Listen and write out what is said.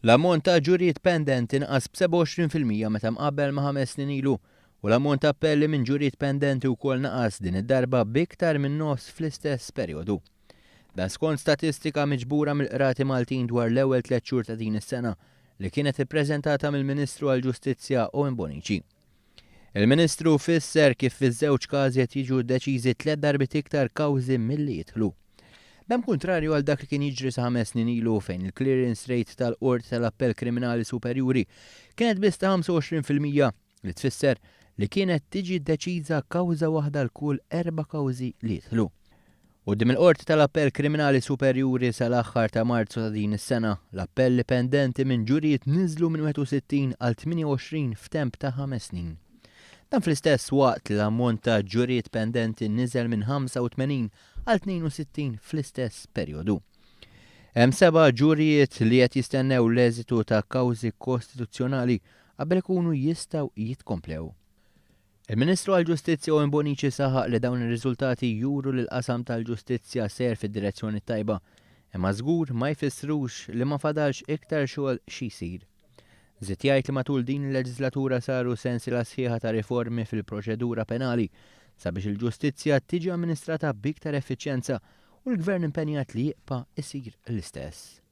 L-ammont ta' ġurijiet pendenti inqas b'27% meta mqabbel ma' 5 snin ilu u l-ammont ta' appelli minn ġurijiet pendenti wkoll naqas din id-darba b'iktar minn nofs fl-istess perjodu. Dan skont statistika miġbura mill-Qrati Maltin dwar l-ewwel 3 xhur ta' din is-sena li kienet ippreżentata mill-Ministru għall-Ġustizzja Owen Bonici. Il-Ministru fisser kif fiż-żewġ każi qed jiġu deċiżi 3 darbit iktar kawżi milli jidħlu. Dan kontrarju għal dak li kien jiġri sa' 5 snin ilu fejn il-clearance rate tal-Qorti tal-Appell Kriminali Superjuri kienet biss ta' 25% li tfisser li kienet tiġi deċiża kawża waħda l-kull 4 kawżi li jidħlu. Quddiem il-Qorti tal-Appell Kriminali Superjuri sal-aħħar ta' Marzu ta' din is-sena, l-appelli pendenti minn ġurijiet niżlu minn 61 għal 28 f'temp ta' 5 snin. Dan fl-istess waqt li l-ammont ta' ġurijiet pendenti niżel minn 85 għal 62 fl-istess perjodu. Hemm 7 ġurijiet li qed jistennew l-eżitu ta' kawżi kostituzzjonali qabel ikunu jistgħu jitkomplew. Il-Ministru għall-Ġustizzja Owen Bonici saħaq li dawn ir-riżultati juru li l-qasam tal-ġustizzja ser fid-direzzjoni tajba, imma żgur ma jfissrux li ma fadalx iktar xogħol xi jsir. Żied jgħid li matul din il-leġislatura saru sensiela sħiħa ta' riformi fil-proċedura penali sabiex il-ġustizzja tiġi amministrata b'iktar effiċjenza u l-Gvern impenjat li jibqa' isir l-istess.